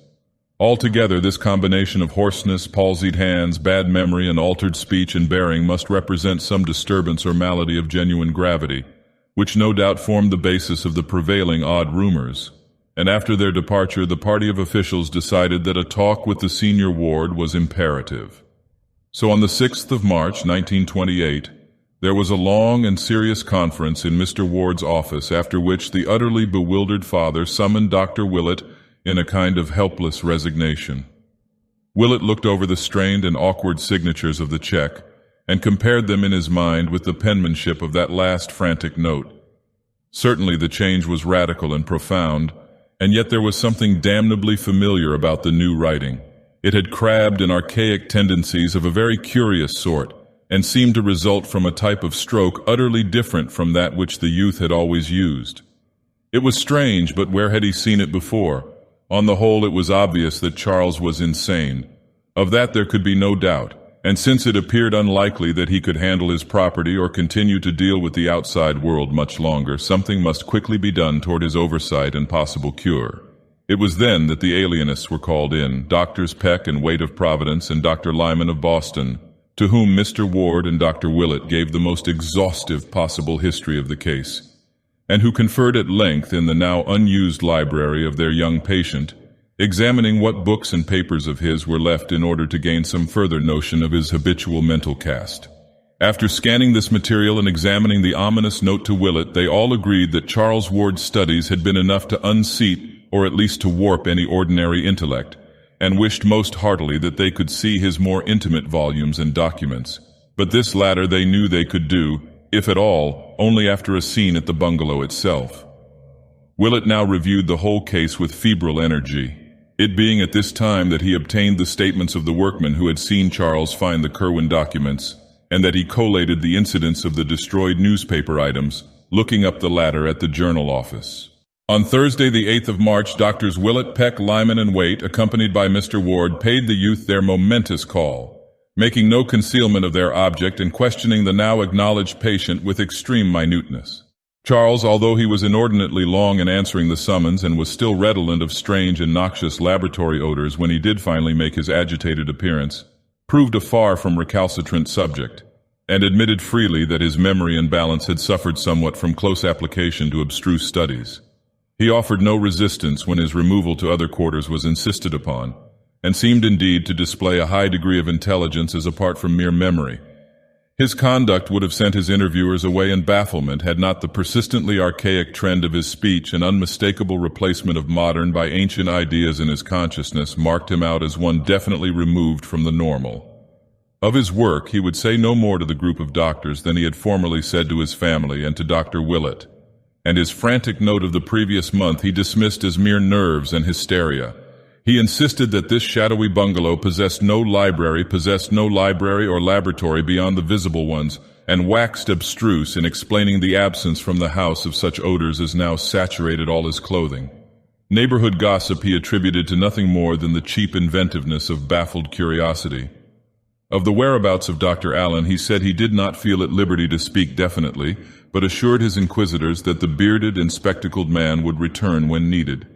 Altogether, this combination of hoarseness, palsied hands, bad memory, and altered speech and bearing must represent some disturbance or malady of genuine gravity, which no doubt formed the basis of the prevailing odd rumors, and after their departure the party of officials decided that a talk with the senior Ward was imperative. So on the 6th of March, 1928, there was a long and serious conference in Mr. Ward's office, after which the utterly bewildered father summoned Dr. Willett in a kind of helpless resignation. Willett looked over the strained and awkward signatures of the check, and compared them in his mind with the penmanship of that last frantic note. Certainly the change was radical and profound, and yet there was something damnably familiar about the new writing. It had crabbed and archaic tendencies of a very curious sort, and seemed to result from a type of stroke utterly different from that which the youth had always used. It was strange, but where had he seen it before? On the whole, it was obvious that Charles was insane. Of that there could be no doubt. And since it appeared unlikely that he could handle his property or continue to deal with the outside world much longer, something must quickly be done toward his oversight and possible cure. It was then that the alienists were called in, Doctors Peck and Waite of Providence and Dr. Lyman of Boston, to whom Mr. Ward and Dr. Willett gave the most exhaustive possible history of the case, and who conferred at length in the now unused library of their young patient, examining what books and papers of his were left in order to gain some further notion of his habitual mental cast. After scanning this material and examining the ominous note to Willett, they all agreed that Charles Ward's studies had been enough to unseat, or at least to warp any ordinary intellect, and wished most heartily that they could see his more intimate volumes and documents. But this latter they knew they could do, if at all, only after a scene at the bungalow itself. Willett now reviewed the whole case with febrile energy, it being at this time that he obtained the statements of the workmen who had seen Charles find the Curwen documents, and that he collated the incidents of the destroyed newspaper items, looking up the latter at the journal office. On Thursday, the 8th of March, Doctors Willett, Peck, Lyman, and Waite, accompanied by Mr. Ward, paid the youth their momentous call, making no concealment of their object and questioning the now acknowledged patient with extreme minuteness. Charles, although he was inordinately long in answering the summons and was still redolent of strange and noxious laboratory odors when he did finally make his agitated appearance, proved a far from recalcitrant subject, and admitted freely that his memory and balance had suffered somewhat from close application to abstruse studies. He offered no resistance when his removal to other quarters was insisted upon, and seemed indeed to display a high degree of intelligence as apart from mere memory. His conduct would have sent his interviewers away in bafflement had not the persistently archaic trend of his speech and unmistakable replacement of modern by ancient ideas in his consciousness marked him out as one definitely removed from the normal. Of his work, he would say no more to the group of doctors than he had formerly said to his family and to Dr. Willett, and his frantic note of the previous month he dismissed as mere nerves and hysteria. He insisted that this shadowy bungalow possessed no library or laboratory beyond the visible ones, and waxed abstruse in explaining the absence from the house of such odors as now saturated all his clothing. Neighborhood gossip he attributed to nothing more than the cheap inventiveness of baffled curiosity. Of the whereabouts of Dr. Allen, he said he did not feel at liberty to speak definitely, but assured his inquisitors that the bearded and spectacled man would return when needed.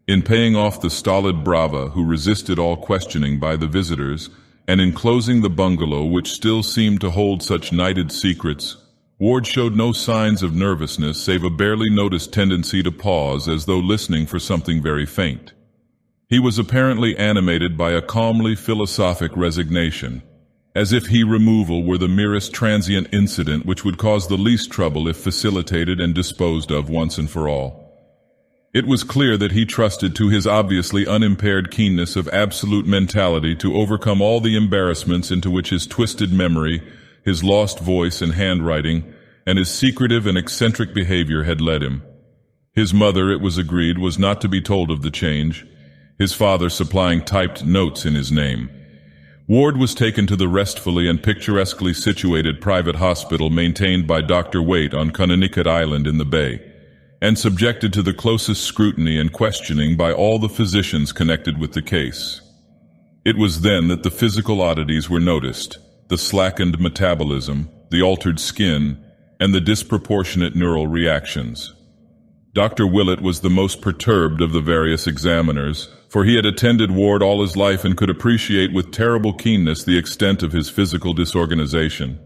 In paying off the stolid brava who resisted all questioning by the visitors, and in closing the bungalow which still seemed to hold such nighted secrets, Ward showed no signs of nervousness save a barely noticed tendency to pause as though listening for something very faint. He was apparently animated by a calmly philosophic resignation, as if removal were the merest transient incident which would cause the least trouble if facilitated and disposed of once and for all. It was clear that he trusted to his obviously unimpaired keenness of absolute mentality to overcome all the embarrassments into which his twisted memory, his lost voice and handwriting, and his secretive and eccentric behavior had led him. His mother, it was agreed, was not to be told of the change, his father supplying typed notes in his name. Ward was taken to the restfully and picturesquely situated private hospital maintained by Dr. Waite on Conanicut Island in the Bay, and subjected to the closest scrutiny and questioning by all the physicians connected with the case. It was then that the physical oddities were noticed, the slackened metabolism, the altered skin, and the disproportionate neural reactions. Dr. Willett was the most perturbed of the various examiners, for he had attended Ward all his life and could appreciate with terrible keenness the extent of his physical disorganization.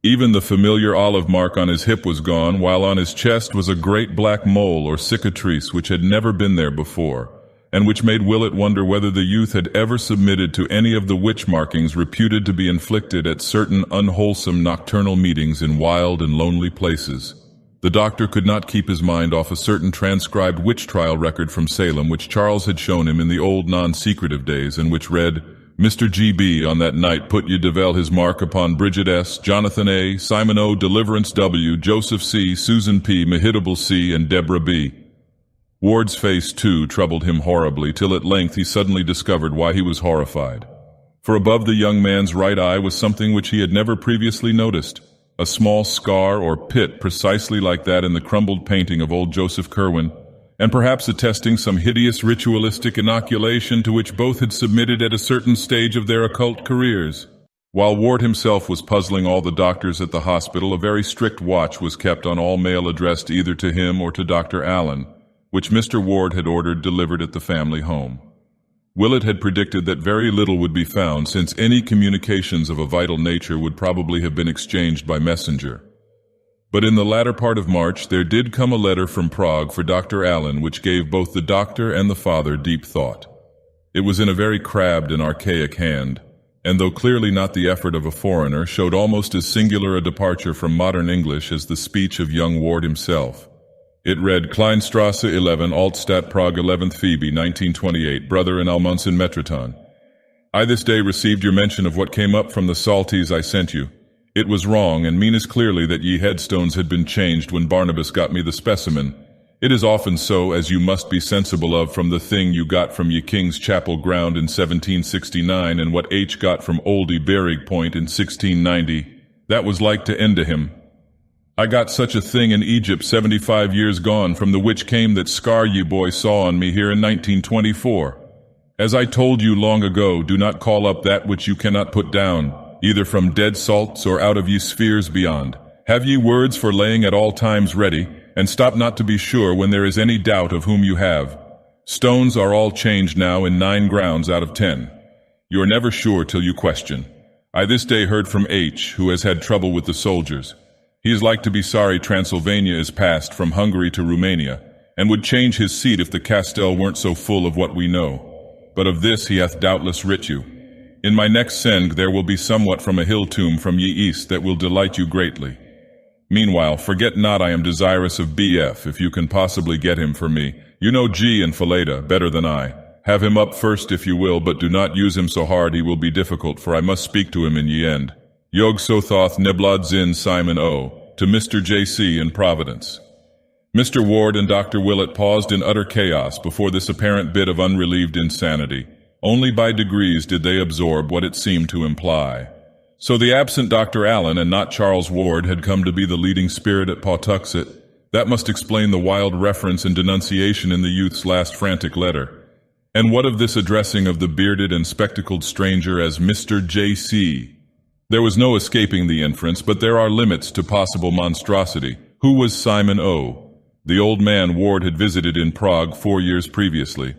Even the familiar olive mark on his hip was gone, while on his chest was a great black mole or cicatrice which had never been there before, and which made Willett wonder whether the youth had ever submitted to any of the witch markings reputed to be inflicted at certain unwholesome nocturnal meetings in wild and lonely places. The doctor could not keep his mind off a certain transcribed witch trial record from Salem which Charles had shown him in the old non-secretive days, and which read, Mr. G.B. on that night put ye Devell his mark upon Bridget S., Jonathan A., Simon O., Deliverance W., Joseph C., Susan P., Mehitable C., and Deborah B. Ward's face, too, troubled him horribly, till at length he suddenly discovered why he was horrified. For above the young man's right eye was something which he had never previously noticed, a small scar or pit precisely like that in the crumbled painting of old Joseph Curwen, and perhaps attesting some hideous ritualistic inoculation to which both had submitted at a certain stage of their occult careers. While Ward himself was puzzling all the doctors at the hospital, a very strict watch was kept on all mail addressed either to him or to Dr. Allen, which Mr. Ward had ordered delivered at the family home. Willett had predicted that very little would be found, since any communications of a vital nature would probably have been exchanged by messenger. But in the latter part of March there did come a letter from Prague for Dr. Allen which gave both the doctor and the father deep thought. It was in a very crabbed and archaic hand, and though clearly not the effort of a foreigner, showed almost as singular a departure from modern English as the speech of young Ward himself. It read, Kleinstrasse 11, Altstadt, Prague, 11th Phoebe, 1928, brother in Almonson Metroton. I this day received your mention of what came up from the salties I sent you. It was wrong, and mean as clearly that ye headstones had been changed when Barnabas got me the specimen. It is often so, as you must be sensible of from the thing you got from ye King's Chapel ground in 1769, and what H got from Oldie Berrig Point in 1690. That was like to end to him. I got such a thing in Egypt 75 years gone from the which came that scar ye boy saw on me here in 1924. As I told you long ago, do not call up that which you cannot put down, either from dead salts or out of ye spheres beyond. Have ye words for laying at all times ready, and stop not to be sure when there is any doubt of whom you have. Stones are all changed now in 9 grounds out of 10. You are never sure till you question. I this day heard from H., who has had trouble with the soldiers. He is like to be sorry Transylvania is passed from Hungary to Romania, and would change his seat if the castell weren't so full of what we know. But of this he hath doubtless writ you. In my next send there will be somewhat from a hill tomb from ye east that will delight you greatly. Meanwhile, forget not I am desirous of BF, if you can possibly get him for me. You know G and Faleda better than I. Have him up first if you will, but do not use him so hard he will be difficult, for I must speak to him in ye end. Yog Sothoth Neblad Zin Simon O. To Mr. J.C. in Providence. Mr. Ward and Dr. Willett paused in utter chaos before this apparent bit of unrelieved insanity. Only by degrees did they absorb what it seemed to imply. So the absent Dr. Allen and not Charles Ward had come to be the leading spirit at Pawtuxet. That must explain the wild reference and denunciation in the youth's last frantic letter. And what of this addressing of the bearded and spectacled stranger as Mr. J.C.? There was no escaping the inference, but there are limits to possible monstrosity. Who was Simon O., the old man Ward had visited in Prague 4 years previously?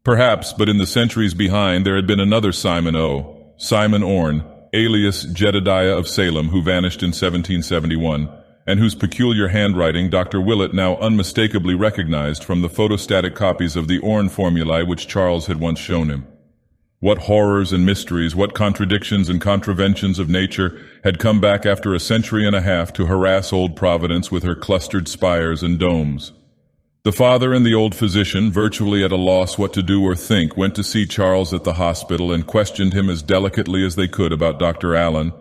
Perhaps, but in the centuries behind there had been another Simon O., Simon Orne, alias Jedediah of Salem, who vanished in 1771, and whose peculiar handwriting Dr. Willett now unmistakably recognized from the photostatic copies of the Orne formulae which Charles had once shown him. What horrors and mysteries, what contradictions and contraventions of nature had come back after a century and a half to harass old Providence with her clustered spires and domes. The father and the old physician, virtually at a loss what to do or think, went to see Charles at the hospital and questioned him as delicately as they could about Dr. Allen,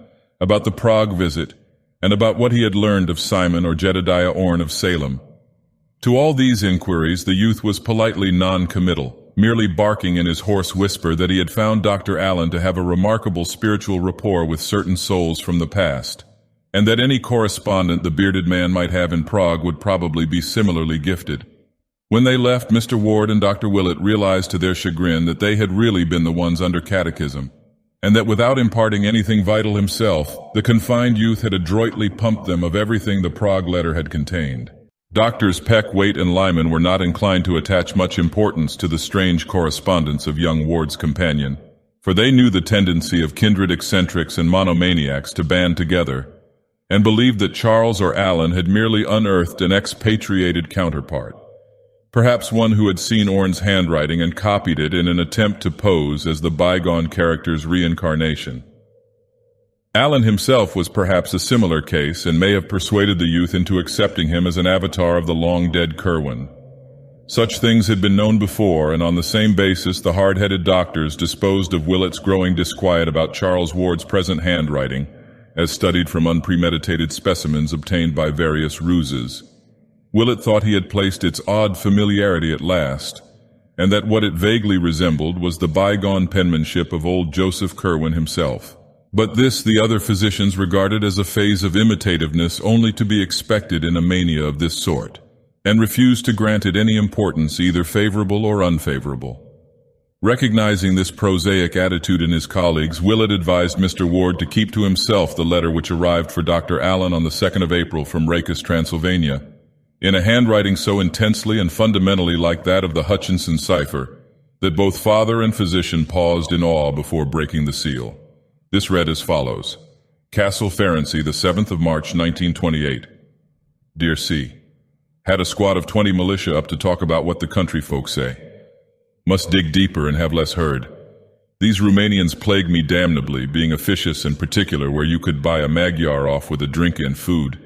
about the Prague visit, and about what he had learned of Simon or Jedediah Orne of Salem. To all these inquiries the youth was politely non-committal, merely barking in his hoarse whisper that he had found Dr. Allen to have a remarkable spiritual rapport with certain souls from the past, and that any correspondent the bearded man might have in Prague would probably be similarly gifted. When they left, Mr. Ward and Dr. Willett realized to their chagrin that they had really been the ones under catechism, and that without imparting anything vital himself, the confined youth had adroitly pumped them of everything the Prague letter had contained. Doctors Peck, Waite, and Lyman were not inclined to attach much importance to the strange correspondence of young Ward's companion, for they knew the tendency of kindred eccentrics and monomaniacs to band together, and believed that Charles or Allen had merely unearthed an expatriated counterpart, perhaps one who had seen Orne's handwriting and copied it in an attempt to pose as the bygone character's reincarnation. Allen himself was perhaps a similar case and may have persuaded the youth into accepting him as an avatar of the long-dead Kerwin. Such things had been known before, and on the same basis the hard-headed doctors disposed of Willett's growing disquiet about Charles Ward's present handwriting, as studied from unpremeditated specimens obtained by various ruses. Willett thought he had placed its odd familiarity at last, and that what it vaguely resembled was the bygone penmanship of old Joseph Kerwin himself. But this the other physicians regarded as a phase of imitativeness only to be expected in a mania of this sort, and refused to grant it any importance, either favorable or unfavorable. Recognizing this prosaic attitude in his colleagues, Willett advised Mr. Ward to keep to himself the letter which arrived for Dr. Allen on the 2nd of April from Rakes, Transylvania, in a handwriting so intensely and fundamentally like that of the Hutchinson cipher that both father and physician paused in awe before breaking the seal. This read as follows: Castle Ferency, the 7th of March, 1928. Dear C. Had a squad of 20 militia up to talk about what the country folk say. Must dig deeper and have less heard. These Romanians plague me damnably, being officious in particular where you could buy a Magyar off with a drink and food.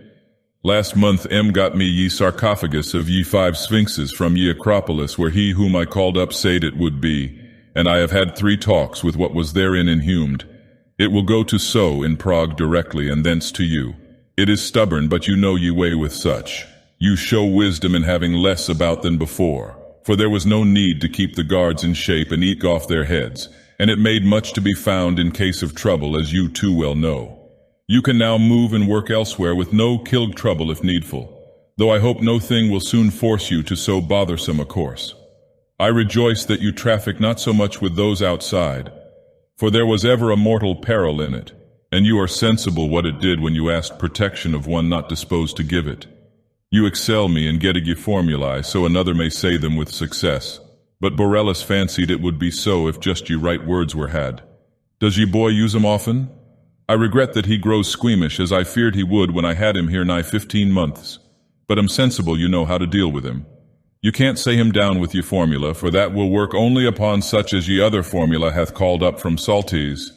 Last month M got me ye sarcophagus of ye 5 sphinxes from ye Acropolis, where he whom I called up said it would be, and I have had 3 talks with what was therein inhumed. It will go to so in Prague directly, and thence to you. It is stubborn, but you know ye way with such. You show wisdom in having less about than before, for there was no need to keep the guards in shape and eke off their heads, and it made much to be found in case of trouble, as you too well know. You can now move and work elsewhere with no killed trouble if needful, though I hope no thing will soon force you to so bothersome a course. I rejoice that you traffic not so much with those outside, for there was ever a mortal peril in it, and you are sensible what it did when you asked protection of one not disposed to give it. You excel me in getting ye formulae, so another may say them with success, but Borellus fancied it would be so if just ye right words were had. Does ye boy use 'em often? I regret that he grows squeamish, as I feared he would when I had him here nigh 15 months, but am sensible you know how to deal with him. You can't say him down with ye formula, for that will work only upon such as ye other formula hath called up from Saltese,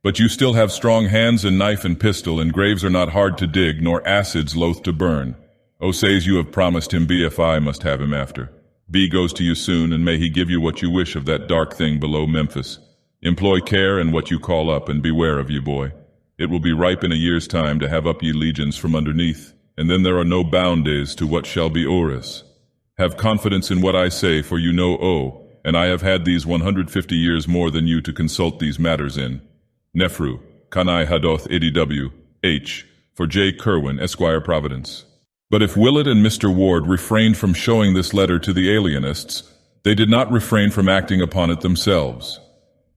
But you still have strong hands and knife and pistol, and graves are not hard to dig, nor acids loath to burn. O says you have promised him BFI must have him after. B goes to you soon, and may he give you what you wish of that dark thing below Memphis. Employ care and what you call up, and beware of you, boy. It will be ripe in a year's time to have up ye legions from underneath, and then there are no boundaries to what shall be Oris. Have confidence in what I say, for you know O, and I have had these 150 years more than you to consult these matters in. Nefru, Kanai Hadoth Idw, H, for J. Kerwin, Esquire Providence. But if Willett and Mr. Ward refrained from showing this letter to the alienists, they did not refrain from acting upon it themselves.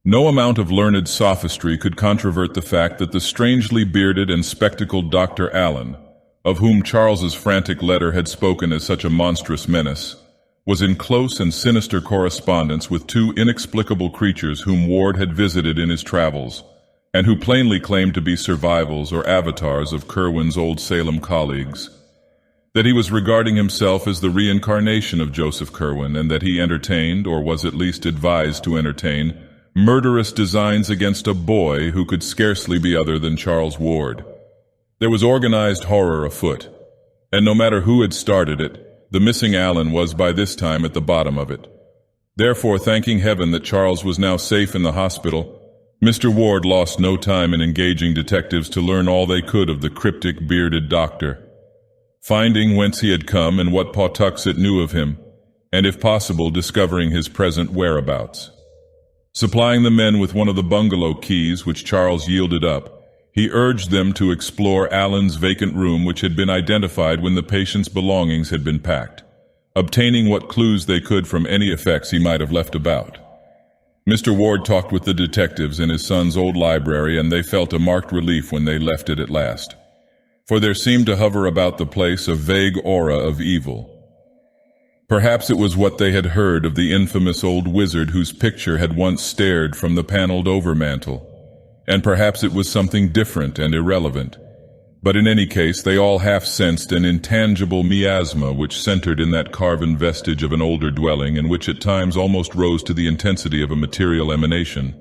No amount of learned sophistry could controvert the fact that the strangely bearded and spectacled Dr. Allen, of whom Charles's frantic letter had spoken as such a monstrous menace, was in close and sinister correspondence with two inexplicable creatures whom Ward had visited in his travels, and who plainly claimed to be survivals or avatars of Kerwin's old Salem colleagues. That he was regarding himself as the reincarnation of Joseph Kerwin, and that he entertained, or was at least advised to entertain, murderous designs against a boy who could scarcely be other than Charles Ward. There was organized horror afoot, and no matter who had started it, the missing Allen was by this time at the bottom of it. Therefore, thanking heaven that Charles was now safe in the hospital, Mr. Ward lost no time in engaging detectives to learn all they could of the cryptic bearded doctor, finding whence he had come and what Pawtuxet knew of him, and if possible discovering his present whereabouts. Supplying the men with one of the bungalow keys which Charles yielded up, he urged them to explore Allen's vacant room, which had been identified when the patient's belongings had been packed, obtaining what clues they could from any effects he might have left about. Mr. Ward talked with the detectives in his son's old library, and they felt a marked relief when they left it at last, for there seemed to hover about the place a vague aura of evil. Perhaps it was what they had heard of the infamous old wizard whose picture had once stared from the paneled overmantel, and perhaps it was something different and irrelevant. But in any case, they all half-sensed an intangible miasma which centered in that carven vestige of an older dwelling, and which at times almost rose to the intensity of a material emanation.